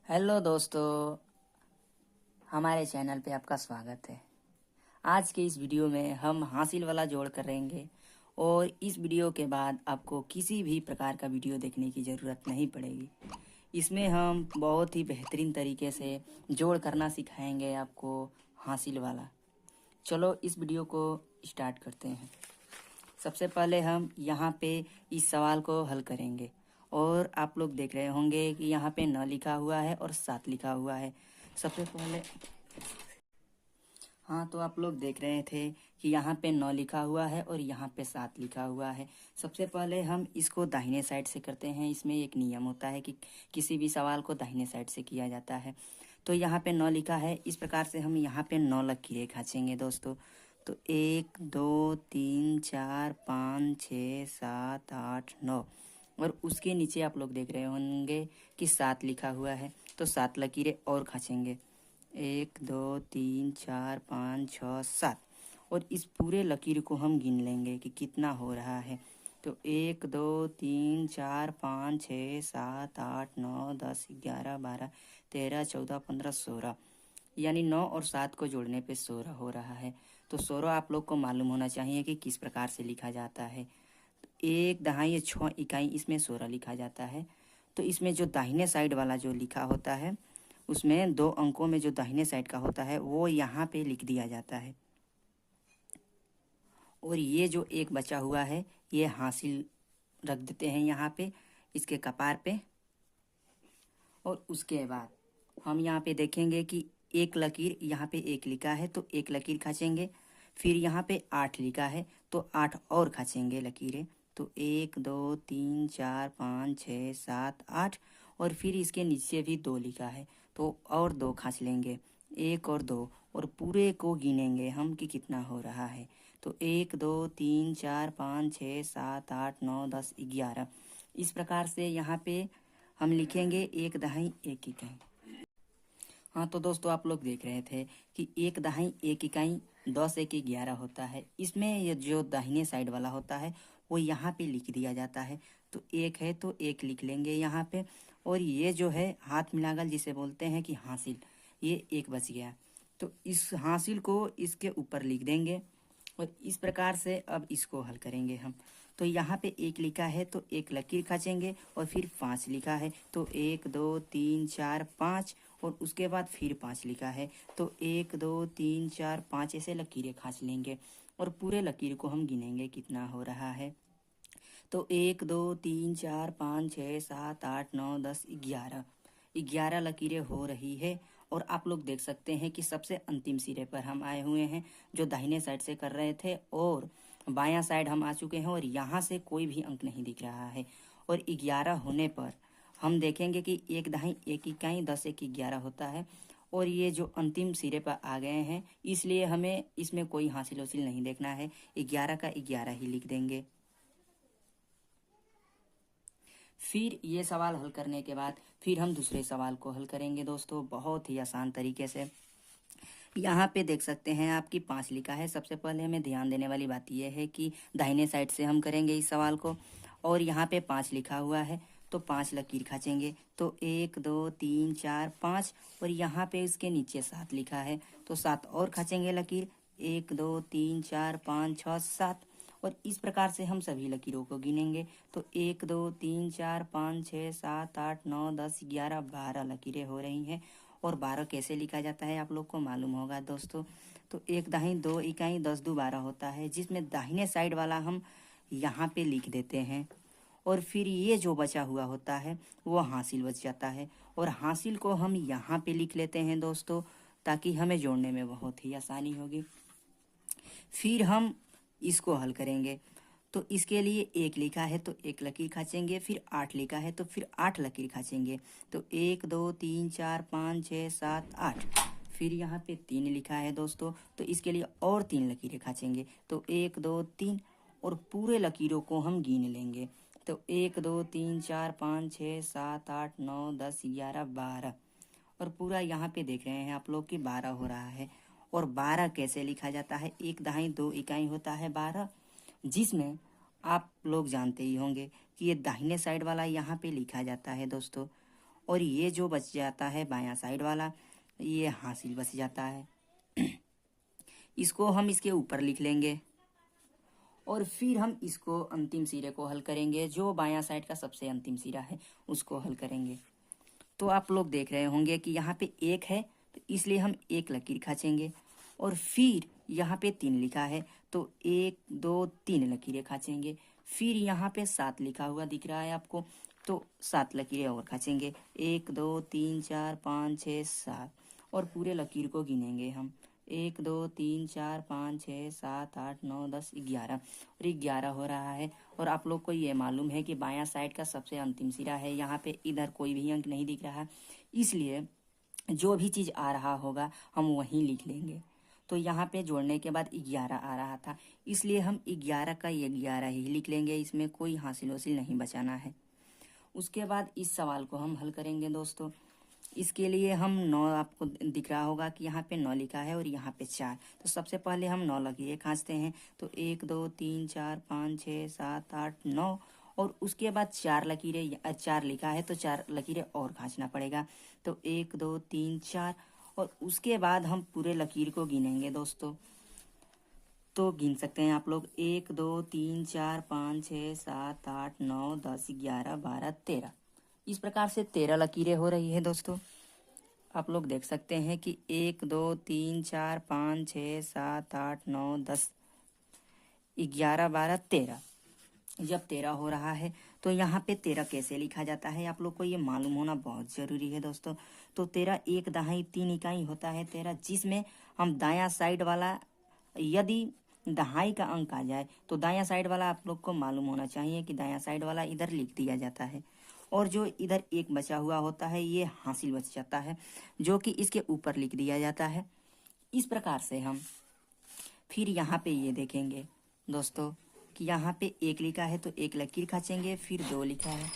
Hello दोस्तों, हमारे channel पे आपका स्वागत है। आज के इस वीडियो में हम हासिल वाला जोड़ करेंगे और इस वीडियो के बाद आपको किसी भी प्रकार का वीडियो देखने की ज़रूरत नहीं पड़ेगी। इसमें हम बहुत ही बेहतरीन तरीके से जोड़ करना सिखाएंगे आपको हासिल वाला। चलो इस वीडियो को स्टार्ट करते हैं। सबसे पहले हम यहाँ पे इस सवाल को हल करेंगे और आप लोग देख रहे होंगे कि यहाँ पे 9 लिखा हुआ है और 7 लिखा हुआ है। सबसे पहले हाँ, तो आप लोग देख रहे थे कि यहाँ पे 9 लिखा हुआ है और यहाँ पे 7 लिखा हुआ है। सबसे पहले हम इसको दाहिने साइड से करते हैं। इसमें एक नियम होता है कि किसी भी सवाल को दाहिने साइड से किया जाता है। तो यहाँ पे 9 लिखा है, इस प्रकार से हम यहाँ पे 9 लकीरें खींचेंगे दोस्तों। तो 1 2 3 4 5 6 7 8 9 और उसके नीचे आप लोग देख रहे होंगे कि 7 लिखा हुआ है। तो 7 लकीरें और खींचेंगे, 1 2 3 4 5 6 7 और इस पूरे लकीर को हम गिन लेंगे कि कितना हो रहा है। तो 1 2 3 4 5 6 7 8 9 10 11 12 13 14 15 16, यानी 9 और 7 को जोड़ने पे 16 हो रहा है। तो 16 आप लोग को मालूम होना चाहिए कि किस प्रकार से लिखा जाता है। एक दहाई 6 इकाई इसमें 16 लिखा जाता है। तो इसमें जो दाहिने साइड वाला जो लिखा होता है उसमें 2 अंकों में जो दाहिने साइड का होता है वो यहाँ पे लिख दिया जाता है और ये जो एक बचा हुआ है ये हासिल रख देते हैं यहाँ पे इसके कपार पे। और उसके बाद हम यहाँ पे देखेंगे कि एक लकीर यहाँ पे 1 लिखा है तो 1 लकीर खींचेंगे। फिर यहाँ पे 8 लिखा है तो 8 और खींचेंगे लकीरें। तो 1 2 3 4 5 6 7 8 और फिर इसके नीचे भी 2 लिखा है तो और 2 खींच लेंगे, 1 और 2 और पूरे को गिनेंगे हम कि कितना हो रहा है। तो 1 2 3 4 5 6 7 8 9 10 11, इस प्रकार से यहाँ पे हम लिखेंगे 1 दहाई 1 इकाई। हाँ, तो दोस्तों आप लोग देख रहे थे कि 1 दहाई 1 इकाई 10 1 11 होता है। इसमें ये जो दाहिने साइड वाला होता है वो यहाँ पे लिख दिया जाता है। तो 1 है तो 1 लिख लेंगे यहाँ पे और ये जो है हाथ मिलागल जिसे बोलते हैं कि हासिल, ये 1 बच गया। तो इस हासिल को इसके ऊपर लिख देंगे और इस प्रकार से अब इसको हल करेंगे हम। तो यहाँ पे 1 लिखा है तो 1 लकीर खींचेंगे और फिर 5 लिखा है तो 1 2 3 4 5 और उसके बाद फिर 5 लिखा है तो 1 2 3 4 5 ऐसे लकीरें खींच लेंगे और पूरे लकीर को हम गिनेंगे कितना हो रहा है। तो 1 2 3 4 5 6 7 8 9 10 11, 11 लकीरें हो रही है। और आप लोग देख सकते हैं कि सबसे अंतिम सिरे पर हम आए हुए हैं जो दाहिने साइड से कर रहे थे और बायां साइड हम आ चुके हैं और यहाँ से कोई भी अंक नहीं दिख रहा है। और 11 होने पर हम देखेंगे कि 1 दहाई 1 इकाई 10 1 11 होता है और ये जो अंतिम सिरे पर आ गए हैं इसलिए हमें इसमें कोई हासिल हासिल नहीं देखना है, 11 का 11 ही लिख देंगे। फिर ये सवाल हल करने के बाद फिर हम दूसरे सवाल को हल करेंगे दोस्तों, बहुत ही आसान तरीके से। यहाँ पे देख सकते हैं आपकी 5 लिखा है। सबसे पहले हमें ध्यान देने वाली बात यह है कि दाहिने साइड से हम करेंगे इस सवाल को और यहाँ पे 5 लिखा हुआ है तो 5 लकीर खींचेंगे। तो 1 2 3 4 5 और यहाँ पे इसके नीचे 7 लिखा है तो 7 और खींचेंगे लकीर, 1 2 3 4 5 6 7 और इस प्रकार से हम सभी लकीरों को गिनेंगे। तो 1 2 3 4 5 6 7 8 9 10 11 12 लकीरें हो रही हैं। और 12 कैसे लिखा जाता है आप लोग को मालूम होगा दोस्तों। तो 1 दहाई 2 इकाई 10 दो 12 होता है जिसमें दाहिने साइड वाला हम यहाँ पे लिख देते हैं और फिर ये जो बचा हुआ होता है वो हासिल बच जाता है और हासिल को हम यहाँ पे लिख लेते हैं दोस्तों ताकि हमें जोड़ने में बहुत ही आसानी होगी। फिर हम इसको हल करेंगे। तो इसके लिए 1 लिखा है तो 1 लकीर खींचेंगे, फिर 8 लिखा है तो फिर 8 लकीर खींचेंगे। तो 1 2 3 4 5 6 7 8, फिर यहाँ पे 3 लिखा है दोस्तों तो इसके लिए और 3 लकीरें खींचेंगे। तो 1 2 3 और पूरे लकीरों को हम गिन लेंगे। तो 1 2 3 4 5 6 7 8 9 10 11 12 और पूरा यहाँ पे देख रहे हैं आप लोग कि 12 हो रहा है। और 12 कैसे लिखा जाता है, 1 दहाई 2 इकाई होता है 12, जिसमें आप लोग जानते ही होंगे कि ये दाहिने साइड वाला यहाँ पे लिखा जाता है दोस्तों और ये जो बच जाता है बायां साइड वाला, ये हासिल बच जाता है। इसको हम इसके ऊपर लिख लेंगे और फिर हम इसको अंतिम सिरे को हल करेंगे। जो बायां साइड का सबसे अंतिम सिरा है उसको हल करेंगे। तो आप लोग देख रहे होंगे कि यहाँ पे 1 है, तो इसलिए हम 1 लकीर खींचेंगे। और फिर यहाँ पे 3 लिखा है तो 1 2 3 लकीरें खींचेंगे। फिर यहाँ पे 7 लिखा हुआ दिख रहा है आपको, तो 7 लकीरें और खींचेंगे। 1 2 3 4 5 6 7 और पूरे लकीर को गिनेंगे हम। 1 2 3 4 5 6 7 8 9 10 11 और 11 हो रहा है। और आप लोग को ये मालूम है कि बायां साइड का सबसे अंतिम सिरा है। यहाँ पे इधर कोई भी अंक नहीं दिख रहा, इसलिए जो भी चीज़ आ रहा होगा हम वहीं लिख लेंगे। तो यहाँ पे जोड़ने के बाद 11 आ रहा था, इसलिए हम 11 का 11 ही लिख लेंगे। इसमें कोई हासिल वसील नहीं बचाना है। उसके बाद इस सवाल को हम हल करेंगे दोस्तों। इसके लिए हम 9, आपको दिख रहा होगा कि यहाँ पे 9 लिखा है और यहाँ पे 4। तो सबसे पहले हम 9 लकीरें खींचते हैं। तो 1 2 3 4 5 6 7 8 9 और उसके बाद 4 लकीरें, 4 लिखा है तो 4 लकीरें और खींचना पड़ेगा। तो 1 2 3 4 और उसके बाद हम पूरे लकीर को गिनेंगे दोस्तों। तो गिन सकते हैं आप लोग 1 2 3 4 5 6 7 8 9 10 11 12 13। इस प्रकार से 13 लकीरें हो रही है दोस्तों। आप लोग देख सकते हैं कि 1 2 3 4 5 6 7 8 9 10 11 12 13। जब 13 हो रहा है तो यहाँ पे 13 कैसे लिखा जाता है आप लोग को ये मालूम होना बहुत जरूरी है दोस्तों। तो 13 1 दहाई 3 इकाई होता है 13, जिसमें हम दायां साइड वाला, यदि दहाई का अंक आ जाए तो दायां साइड वाला आप लोग को मालूम होना चाहिए कि दायां साइड वाला इधर लिख दिया जाता है। और जो इधर 1 बचा हुआ होता है ये हासिल बच जाता है, जो कि इसके ऊपर लिख दिया जाता है। इस प्रकार से हम फिर यहाँ पे ये देखेंगे दोस्तों कि यहाँ पे 1 लिखा है तो 1 लकीर खींचेंगे। फिर 2 लिखा है।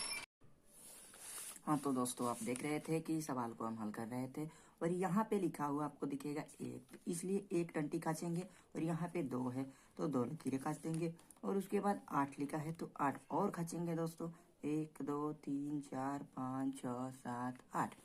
हाँ तो दोस्तों आप देख रहे थे कि सवाल को हम हल कर रहे थे और यहाँ पे लिखा हुआ आपको दिखेगा 1, इसलिए 1 टंटी खींचेंगे। और यहाँ पे 2 है तो 2 लकीरें खींच देंगे। और उसके बाद 8 लिखा है तो 8 और खींचेंगे दोस्तों। 1 2 3 4 5 6 7 8।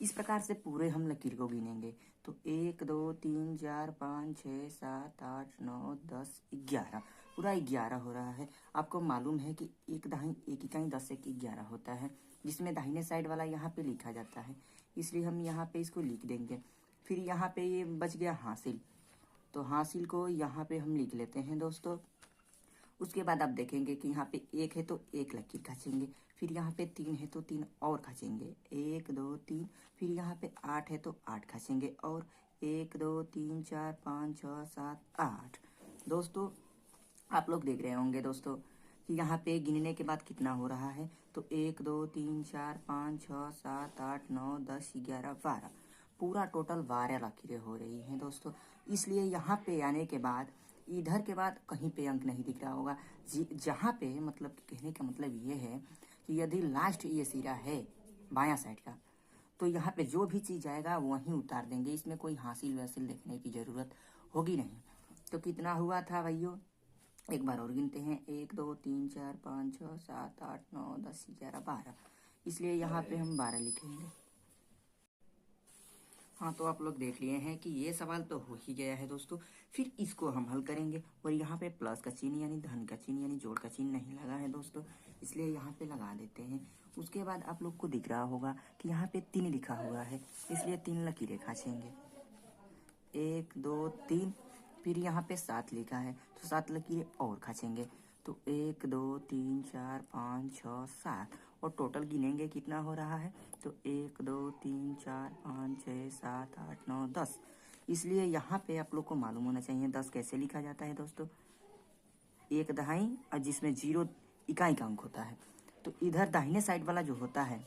इस प्रकार से पूरे हम लकीर को गिनेंगे। तो 1 2 3 4 5 6 7 8 9 10 11, पूरा 11 हो रहा है। आपको मालूम है कि 1 दहाई 1 इकाई 10 1 11 होता है, जिसमें दाहिने साइड वाला यहाँ पे लिखा जाता है, इसलिए हम यहाँ पे इसको लिख देंगे। फिर यहाँ पे ये बच गया हासिल, तो हासिल को यहाँ पे हम लिख लेते हैं दोस्तों। उसके बाद आप देखेंगे कि यहाँ पे 1 है तो 1 लकीर खींचेंगे। फिर यहाँ पे 3 है तो 3 और खींचेंगे। 1 2 3। फिर यहाँ पे 8 है तो 8 खींचेंगे और 1 2 3 4 5 6 7 8। दोस्तों आप लोग देख रहे होंगे दोस्तों कि यहाँ पे गिनने के बाद कितना हो रहा है। तो 1 2 3 4 5 6 7 8 9 10 11 12, पूरा टोटल 12 लकीरें हो रही हैं दोस्तों। इसलिए यहाँ पे आने के बाद इधर के बाद कहीं पे अंक नहीं दिख रहा होगा। जहाँ पे, मतलब कहने का मतलब ये है कि यदि लास्ट ये सिरा है बायां साइड का, तो यहाँ पे जो भी चीज़ आएगा वहीं उतार देंगे। इसमें कोई हासिल वासिल देखने की ज़रूरत होगी नहीं। तो कितना हुआ था भाइयों, एक बार और गिनते हैं। 1 2 3 4 5 6 7 8 9 10 11 12, इसलिए यहाँ पे हम 12 लिखेंगे। हाँ तो आप लोग देख लिए हैं कि ये सवाल तो हो ही गया है दोस्तों। फिर इसको हम हल करेंगे और यहाँ पे प्लस का चिन्ह यानी धन का चिन्ह यानी जोड़ का चिन्ह नहीं लगा है दोस्तों, इसलिए यहाँ पे लगा देते हैं। उसके बाद आप लोग को दिख रहा होगा कि यहाँ पे 3 लिखा हुआ है, इसलिए 3 लकीरें खींचेंगे। 1 2 3। फिर यहाँ पे 7 लिखा है तो 7 लकीरें और खींचेंगे। तो 1 2 3 4 5 6 7 और टोटल गिनेंगे कितना हो रहा है। तो 1 2 3 4 5 6 7 8 9 10, इसलिए यहाँ पे आप लोग को मालूम होना चाहिए 10 कैसे लिखा जाता है दोस्तों। 1 दहाई और जिसमें 0 इकाई का अंक होता है, तो इधर दाहिने साइड वाला जो होता है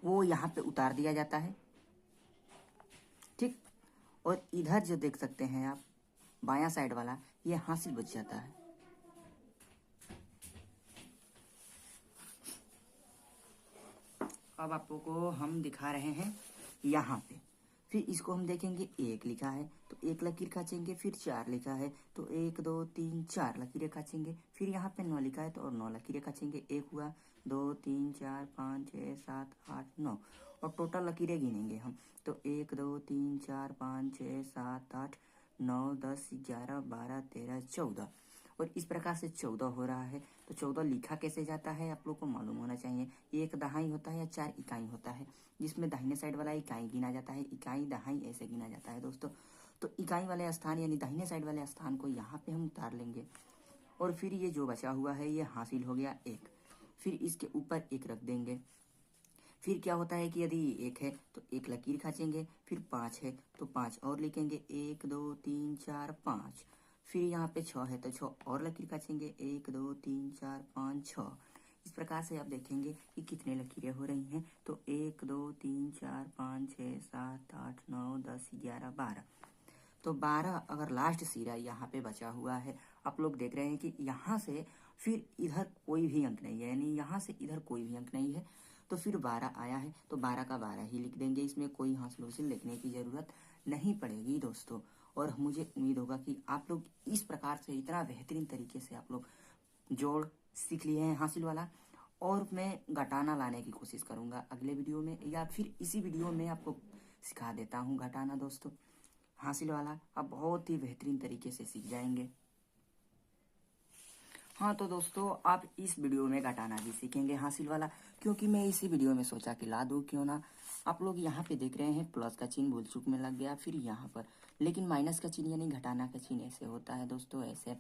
वो यहाँ पे उतार दिया जाता है, ठीक। और इधर जो देख सकते हैं आप बायां साइड वाला, ये हासिल बच जाता है। अब आप लोगों को हम दिखा रहे हैं यहाँ पे। फिर इसको हम देखेंगे 1 लिखा है तो 1 लकीर खींचेंगे, फिर 4 लिखा है तो 1 2 3 4 लकीरें खींचेंगे, फिर यहाँ पे 9 लिखा है तो और 9 लकीरें खींचेंगे। 1 हुआ, 2 3 4 5 6 7 8 9 और टोटल लकीरें गिनेंगे हम तो 1 2 3 4 5 6 7 8 9 10 11 12 13 14 और इस प्रकार से 14 हो रहा है। तो 14 लिखा कैसे जाता है आप लोग को मालूम होना चाहिए। एक दहाई होता है या 4 इकाई होता है, जिसमें दाहिने साइड वाला इकाई गिना जाता है, इकाई दहाई ऐसे गिना जाता है दोस्तों। तो इकाई वाले स्थान यानी दाहिने साइड वाले स्थान को यहाँ पे हम उतार लेंगे और फिर ये जो बचा हुआ है ये हासिल हो गया 1। फिर इसके ऊपर 1 रख देंगे। फिर क्या होता है कि यदि 1 है तो 1 लकीर खींचेंगे, फिर 5 है तो 5 और लिखेंगे, 1 2 3 4 5। फिर यहाँ पे 6 है तो 6 और लकीर खींचेंगे, 1 2 3 4 5 6। इस प्रकार से आप देखेंगे कि कितने लकीरें हो रही हैं तो 1 2 3 4 5 6 7 8 9 10 11 12। तो 12 अगर लास्ट सिरा यहाँ पे बचा हुआ है, आप लोग देख रहे हैं कि यहाँ से फिर इधर कोई भी अंक नहीं है, यानी यहाँ से इधर कोई भी अंक नहीं है, तो फिर 12 आया है तो 12 का 12 ही लिख देंगे। इसमें कोई हासिल हासिल लिखने की ज़रूरत नहीं पड़ेगी दोस्तों। और मुझे उम्मीद होगा कि आप लोग इस प्रकार से इतना बेहतरीन तरीके से आप लोग जोड़ सीख लिए हैं हासिल वाला। और मैं घटाना लाने की कोशिश करूँगा अगले वीडियो में, या फिर इसी वीडियो में आपको सिखा देता हूँ घटाना दोस्तों। हासिल वाला आप बहुत ही बेहतरीन तरीके से सीख जाएंगे। हाँ तो दोस्तों आप इस वीडियो में घटाना भी सीखेंगे हासिल वाला, क्योंकि मैं इसी वीडियो में सोचा कि ला दूँ क्यों ना। आप लोग यहाँ पे देख रहे हैं प्लस का चिन्ह भूल चूक में लग गया, फिर यहाँ पर लेकिन माइनस का चिन्ह यानी घटाना का चिन्ह ऐसे होता है दोस्तों, ऐसे।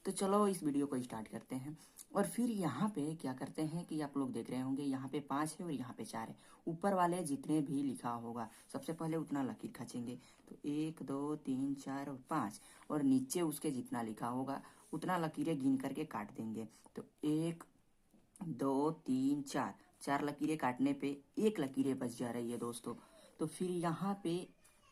तो चलो इस वीडियो को स्टार्ट करते हैं। और फिर यहाँ पे क्या करते हैं कि आप लोग देख रहे होंगे यहाँ पे 5 है और यहाँ पे 4 है। ऊपर वाले जितने भी लिखा होगा सबसे पहले उतना लकीर खींचेंगे तो 1 2 3 4 और 5, और नीचे उसके जितना लिखा होगा उतना लकीरें गिन करके काट देंगे। तो 1 2 3 4, 4 लकीरें काटने पे 1 लकीरें बच जा रही है दोस्तों। तो फिर यहाँ पे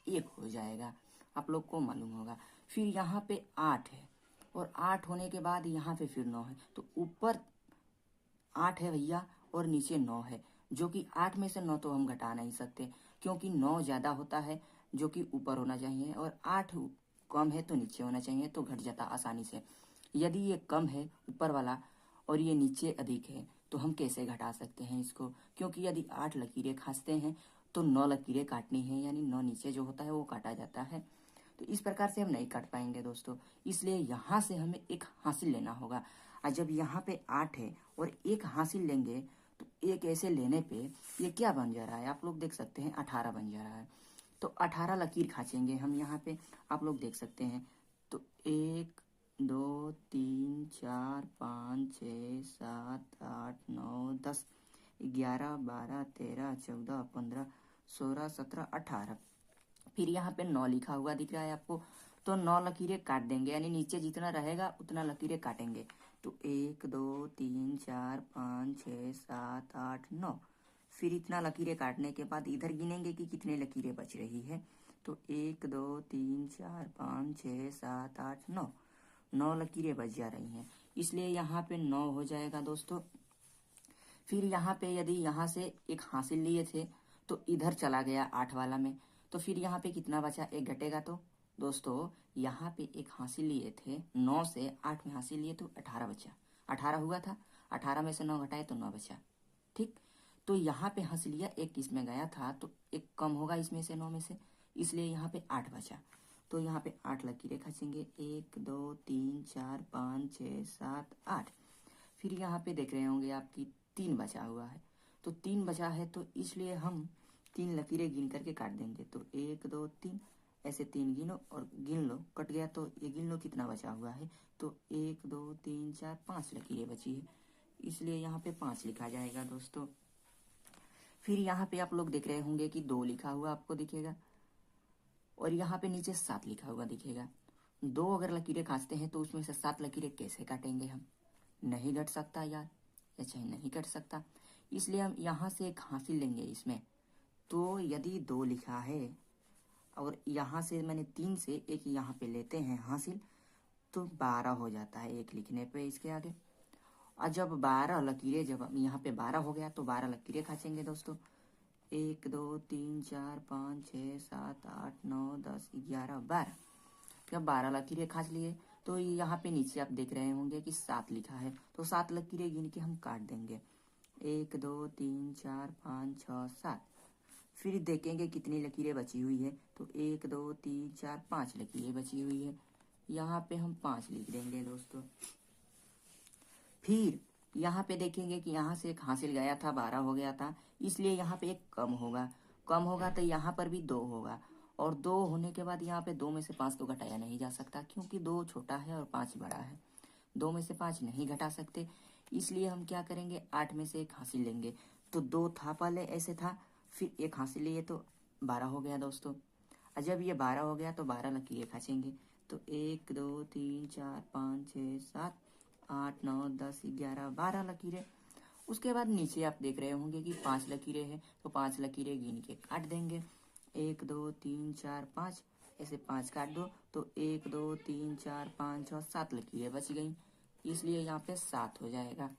1 हो जाएगा, आप लोग को मालूम होगा। फिर यहाँ पे 8 है और 8 होने के बाद यहाँ पे फिर 9 है, तो ऊपर 8 है भैया और नीचे 9 है, जो कि 8 में से 9 तो हम घटा नहीं सकते, क्योंकि 9 ज़्यादा होता है जो कि ऊपर होना चाहिए, और 8 कम है तो नीचे होना चाहिए, तो घट जाता आसानी से। यदि ये कम है ऊपर वाला और ये नीचे अधिक है तो हम कैसे घटा सकते हैं इसको, क्योंकि यदि 8 लकीरें खींचते हैं तो 9 लकीरें काटनी है, यानी 9 नीचे जो होता है वो काटा जाता है। तो इस प्रकार से हम नहीं काट पाएंगे दोस्तों, इसलिए यहाँ से हमें एक हासिल लेना होगा। और जब यहाँ पे 8 है और एक हासिल लेंगे तो एक ऐसे लेने पे ये क्या बन जा रहा है, आप लोग देख सकते हैं 18 बन जा रहा है। तो 18 लकीर खींचेंगे हम यहाँ पे, आप लोग देख सकते हैं। तो 1 2 3 4 5 6 7 8 9 10 11 12 13 14 15 16 17 18। फिर यहाँ पे 9 लिखा हुआ दिख रहा है आपको, तो 9 लकीरें काट देंगे, यानी नीचे जितना रहेगा उतना लकीरें काटेंगे। तो 1 2 3 4 5 6 7 8 9। फिर इतना लकीरें काटने के बाद इधर गिनेंगे कि कितने लकीरें बच रही है। तो 1 2 3 4 5 6 7 8 9, 9 लकीरें बच जा रही हैं, इसलिए यहाँ पे 9 हो जाएगा दोस्तों। फिर यहाँ पे यदि यहाँ से एक हासिल लिए थे तो इधर चला गया 8 वाला में, तो फिर यहाँ पे कितना बचा, 1 घटेगा। तो दोस्तों यहाँ पे एक हासिल लिए थे, 9 से 8 में हासिल लिए तो 18 बचा, 18 हुआ था, 18 में से 9 घटाए तो 9 बचा। ठीक, तो यहाँ पे हासिल लिया 1 इसमें गया था तो 1 कम होगा इसमें से 9 में से, इसलिए यहाँ पे 8 बचा। तो यहाँ पे 8 लकीरें खींचेंगे, 1 2 3 4 5 6 7 8। फिर यहाँ पे देख रहे होंगे आपकी 3 बचा हुआ है, तो 3 बचा है तो इसलिए हम 3 लकीरें गिन करके काट देंगे। तो 1 2 3 ऐसे 3 गिनो और गिन लो, कट गया तो ये गिन लो कितना बचा हुआ है। तो 1 2 3 4 5 लकीरें बची है, इसलिए यहाँ पे 5 लिखा जाएगा दोस्तों। फिर यहाँ पे आप लोग देख रहे होंगे कि 2 लिखा हुआ आपको दिखेगा और यहाँ पे नीचे 7 लिखा हुआ दिखेगा। 2 अगर लकीरें खींचते हैं तो उसमें से 7 लकीरें कैसे काटेंगे हम, नहीं घट सकता यार, या चाहे नहीं घट सकता, इसलिए हम यहाँ से एक हासिल लेंगे इसमें। तो यदि 2 लिखा है और यहाँ से मैंने 3 से एक यहाँ पे लेते हैं हासिल, तो 12 हो जाता है एक लिखने पे इसके आगे। और जब 12 लकीरें, जब यहाँ पे 12 हो गया तो 12 लकीरें खींचेंगे दोस्तों। 1 2 3 4 5 6 7 8 9 10 11 12। जब 12 लकीरें खींच लिए तो यहाँ पे नीचे आप देख रहे होंगे कि 7 लिखा है, तो 7 लकीरें गिन के हम काट देंगे। 1 2 3 4 5 6 7। फिर देखेंगे कितनी लकीरें बची हुई है, तो 1 2 3 4 5 लकीरें बची हुई है। यहाँ पे हम 5 लिख देंगे दोस्तों। फिर यहाँ पे देखेंगे कि यहाँ से एक हासिल गया था, 12 हो गया था, इसलिए यहाँ पे एक कम होगा तो यहाँ पर भी 2 होगा। और 2 होने के बाद यहाँ पे 2 में से 5 तो घटाया नहीं जा सकता, क्योंकि 2 छोटा है और 5 बड़ा है। 2 में से 5 नहीं घटा सकते, इसलिए हम क्या करेंगे, 8 में से एक हासिल लेंगे। तो 2 था पहले, ऐसे था, फिर एक हासिल लिए तो 12 हो गया दोस्तों। और जब ये 12 हो गया तो 12 लकीरें खींचेंगे। तो 1 2 3 4 5 6 7 8 9 10 11 12 लकीरें। उसके बाद नीचे आप देख रहे होंगे कि 5 लकीरें हैं, तो 5 लकीरें गिन के काट देंगे। 1 2 3 4 5, ऐसे 5 काट दो तो 1 2 3 4 5 6 7 लकीरें बच गई, इसलिए यहाँ पे 7 हो जाएगा।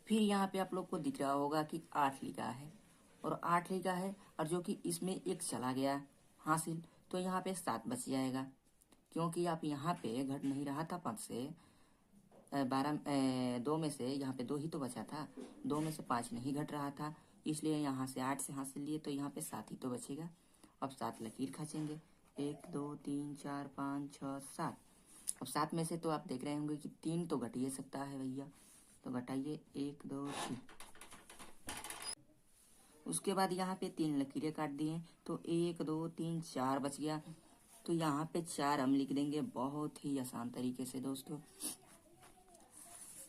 फिर यहाँ पे आप लोग को दिख रहा होगा कि 8 लिखा है, और 8 लिखा है, और जो कि इसमें एक चला गया हासिल, तो यहाँ पे 7 बच जाएगा। क्योंकि आप यहाँ पे घट नहीं रहा था 5 से 12, 2 में से यहाँ पे 2 ही तो बचा था, 2 में से 5 नहीं घट रहा था, इसलिए यहाँ से 8 से हासिल लिए तो यहाँ पे 7 ही तो बचेगा। अब 7 लकीर खींचेंगे। 1 2 3 4 5 6 7। अब 7 में से तो आप देख रहे होंगे कि 3 तो घट ही सकता है भैया, तो घटाइए 1 2 3। उसके बाद यहाँ पे 3 लकीरें काट दिए, तो 1 2 3 4 बच गया, तो यहाँ पे 4 हम लिख देंगे, बहुत ही आसान तरीके से दोस्तों।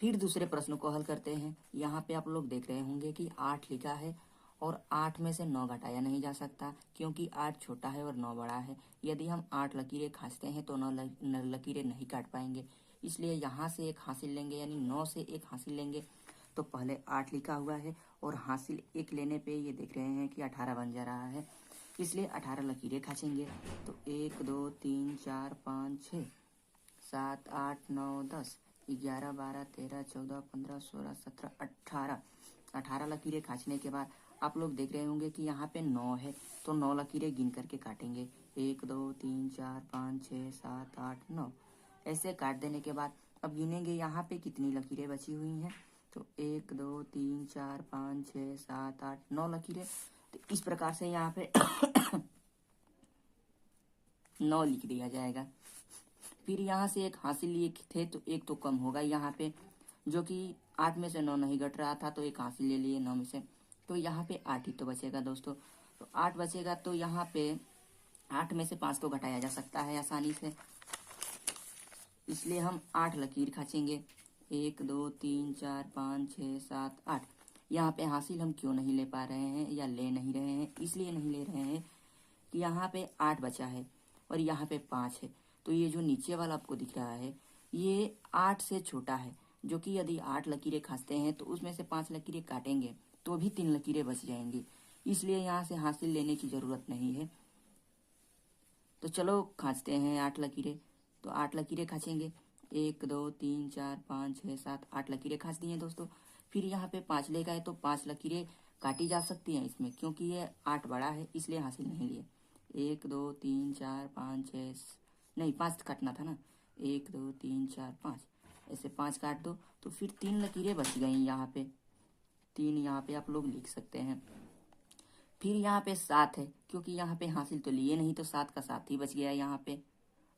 फिर दूसरे प्रश्न को हल करते हैं। यहाँ पे आप लोग देख रहे होंगे कि 8 लिखा है, और 8 में से 9 घटाया नहीं जा सकता, क्योंकि 8 छोटा है और 9 बड़ा है। यदि हम 8 लकीरें खींचते हैं तो 9 लकीरें नहीं काट पाएंगे, इसलिए यहाँ से एक हासिल लेंगे, यानी 9 से एक हासिल लेंगे। तो पहले 8 लिखा हुआ है, और हासिल एक लेने पे ये देख रहे हैं कि 18 बन जा रहा है, इसलिए 18 लकीरें खींचेंगे। तो 1 2 3 4 5 6 7 8 9 10 11 12 13 14 15 16 17 18। 18 लकीरें खींचने के बाद आप लोग देख रहे होंगे कि यहाँ पे 9 है, तो 9 लकीरें गिन करके काटेंगे। 1 2 3 4 5 6 7 8 9, ऐसे काट देने के बाद अब गिनेंगे यहाँ पे कितनी लकीरें बची हुई हैं। तो 1 2 3 4 5 6 7 8 9 लकीरें। तो इस प्रकार से यहाँ पे 9 लिख दिया जाएगा। फिर यहाँ से एक हासिल लिए थे, तो एक तो कम होगा यहाँ पे, जो कि 8 में से 9 नहीं घट रहा था, तो एक हासिल ले लिए 9 में से, तो यहाँ पे 8 ही तो बचेगा दोस्तों। तो 8 बचेगा, तो यहाँ पे 8 में से 5 तो घटाया जा सकता है आसानी से, इसलिए हम 8 लकीर खींचेंगे। 1 2 3 4 5 6 7 8। यहाँ पे हासिल हम क्यों नहीं ले पा रहे हैं या ले नहीं रहे हैं, इसलिए नहीं ले रहे हैं कि यहाँ पे 8 बचा है और यहाँ पे 5 है, तो ये जो नीचे वाला आपको दिख रहा है ये 8 से छोटा है, जो कि यदि 8 लकीरें खींचते हैं तो उसमें से 5 लकीरें काटेंगे तो भी 3 लकीरें बच जाएंगी, इसलिए यहाँ से हासिल लेने की जरूरत नहीं है। तो चलो खींचते हैं 8 लकीरें। तो 8 लकीरें खींचेंगे। 1 2 3 4 5 6 7 8 लकीरें खींच दी हैं दोस्तों। फिर यहाँ पे 5 लेगा है, तो 5 लकीरें काटी जा सकती हैं इसमें, क्योंकि ये 8 बड़ा है, इसलिए हासिल नहीं लिए। 1 2 3 4 5 6 नहीं 5 काटना था ना, 1 2 3 4 5, ऐसे 5 काट दो, तो फिर 3 लकीरें बच गई यहाँ पे। 3 यहाँ पे आप लोग लिख सकते हैं। फिर यहाँ पे 7 है, क्योंकि यहाँ पे हासिल तो लिए नहीं, तो 7 का 7 ही बच गया यहाँ पे।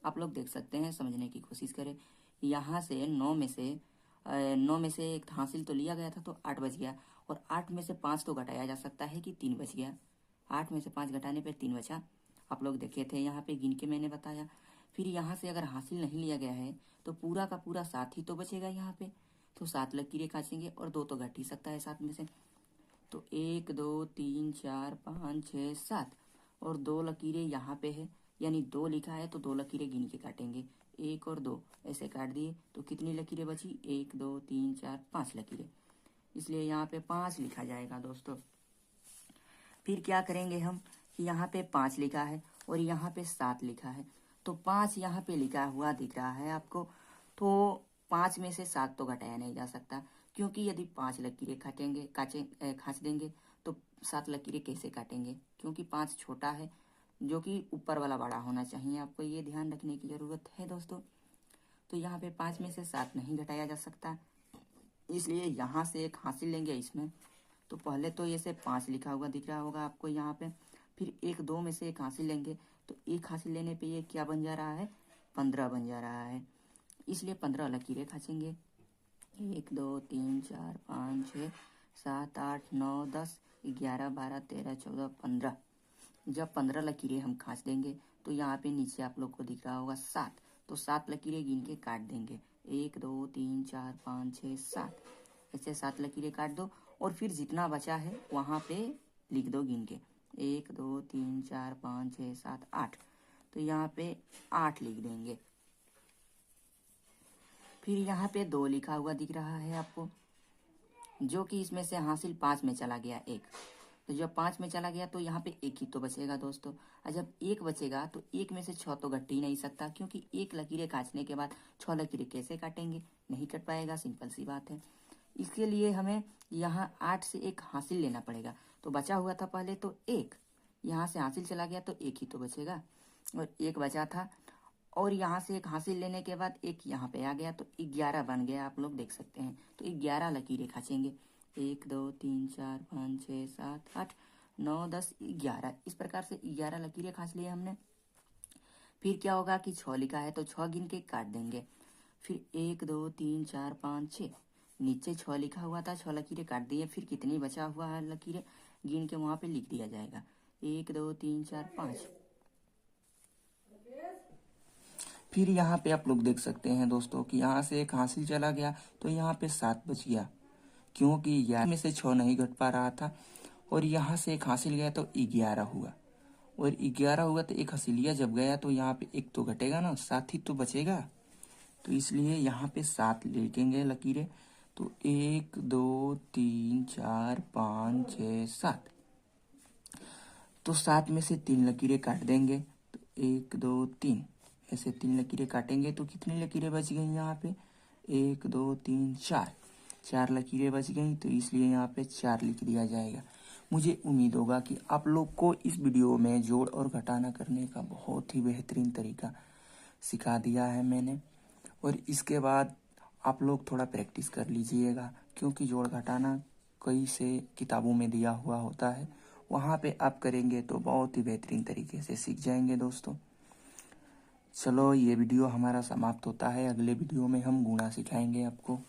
आप लोग देख सकते हैं, समझने की कोशिश करें। यहाँ से 9 में से एक हासिल तो लिया गया था, तो 8 बच गया, और 8 में से 5 तो घटाया जा सकता है कि 3 बच गया। 8 में से 5 घटाने पर 3 बचा, आप लोग देखे थे यहाँ पे गिन के मैंने बताया। फिर यहाँ से अगर हासिल नहीं लिया गया है तो पूरा का पूरा 7 ही तो बचेगा यहाँ पे, तो 7 लकीरें खींचेंगे, और 2 तो घट ही सकता है 7 में से। तो 1 2 3 4 5 6 7, और 2 लकीरें यहाँ पे है, यानी 2 लिखा है तो 2 लकीरें गिन के काटेंगे। 1 और 2 ऐसे काट दिए, तो कितनी लकीरें बची, 1 2 3 4 5 लकीरें, इसलिए यहाँ पे 5 लिखा जाएगा दोस्तों। फिर क्या करेंगे हम कि यहाँ पे 5 लिखा है और यहाँ पे 7 लिखा है, तो 5 यहाँ पे लिखा हुआ दिख रहा है आपको, तो 5 में से 7 तो घटाया नहीं जा सकता, क्योंकि यदि 5 लकीरें खाँच देंगे तो 7 लकीरें कैसे काटेंगे, क्योंकि 5 छोटा है जो कि ऊपर वाला बड़ा होना चाहिए। आपको ये ध्यान रखने की ज़रूरत है दोस्तों। तो यहाँ पे 5 में से 7 नहीं घटाया जा सकता, इसलिए यहाँ से एक हासिल लेंगे इसमें। तो पहले तो ये से 5 लिखा हुआ दिख रहा होगा आपको यहाँ पे, फिर 1 2 में से एक हासिल लेंगे तो एक हासिल लेने पे ये क्या बन जा रहा है, 15 बन जा रहा है। इसलिए 15 लकीरें खींचेंगे। 1 2 3 4 5 6 7 8 9 10 11 12 13 14 15। जब 15 लकीरें हम खींच देंगे तो यहाँ पे नीचे आप लोग को दिख रहा होगा 7, तो 7 लकीरें गिन के काट देंगे। 1 2 3 4 5 6 7, ऐसे 7 लकीरें काट दो और फिर जितना बचा है वहाँ पे लिख दो गिन के, 1 2 3 4 5 6 7 8, तो यहाँ पे 8 लिख देंगे। फिर यहाँ पे 2 लिखा हुआ दिख रहा है आपको, जो कि इसमें से हासिल 5 में चला गया 1, तो जब 5 में चला गया तो यहाँ पे 1 ही तो बचेगा दोस्तों। और जब 1 बचेगा तो 1 में से 6 तो घट ही नहीं सकता, क्योंकि 1 लकीरें काटने के बाद 6 लकीरें कैसे काटेंगे, नहीं कट पाएगा, सिंपल सी बात है। इसके लिए हमें यहाँ 8 से एक हासिल लेना पड़ेगा। तो बचा हुआ था पहले तो 1, यहाँ से हासिल चला गया तो 1 ही तो बचेगा, और 1 बचा था, और यहाँ से एक हासिल लेने के बाद 1 यहाँ पे आ गया तो 11 बन गया, आप लोग देख सकते हैं। तो 11 लकीरें खींचेंगे, 1 2 3 4 5 6 7 8 9 10 11, इस प्रकार से 11 लकीरें खींच लिए हमने। फिर क्या होगा कि 6 लिखा है तो 6 गिन के काट देंगे। फिर 1 2 3 4 5 6, नीचे 6 लिखा हुआ था, 6 लकीरें काट दिए। फिर कितनी बचा हुआ है लकीरें गिन के वहाँ पे लिख दिया जाएगा, 1 2 3 4 5। फिर यहाँ पे आप लोग देख सकते हैं दोस्तों कि यहाँ से एक हासिल चला गया तो यहाँ पे 7 बच गया, क्योंकि 11 में से 6 नहीं घट पा रहा था, और यहाँ से एक हासिल गया तो 11 हुआ, और 11 हुआ तो एक हसीलिया जब गया तो यहाँ पे 1 तो घटेगा ना, 7 ही तो बचेगा। तो इसलिए यहाँ पे 7 लिखेंगे लकीरें। तो 1 2 3 4 5 6 7, तो 7 में से 3 लकीरें काट देंगे। तो 1 2 3, ऐसे 3 लकीरें काटेंगे तो कितनी लकीरें बच गई यहाँ पे, 1 2 3 4 लकीरें बच गई, तो इसलिए यहाँ पे 4 लिख दिया जाएगा। मुझे उम्मीद होगा कि आप लोग को इस वीडियो में जोड़ और घटाना करने का बहुत ही बेहतरीन तरीका सिखा दिया है मैंने, और इसके बाद आप लोग थोड़ा प्रैक्टिस कर लीजिएगा, क्योंकि जोड़ घटाना कई से किताबों में दिया हुआ होता है, वहाँ पे आप करेंगे तो बहुत ही बेहतरीन तरीके से सीख जाएंगे दोस्तों। चलो ये वीडियो हमारा समाप्त होता है, अगले वीडियो में हम गुणा सिखाएंगे आपको।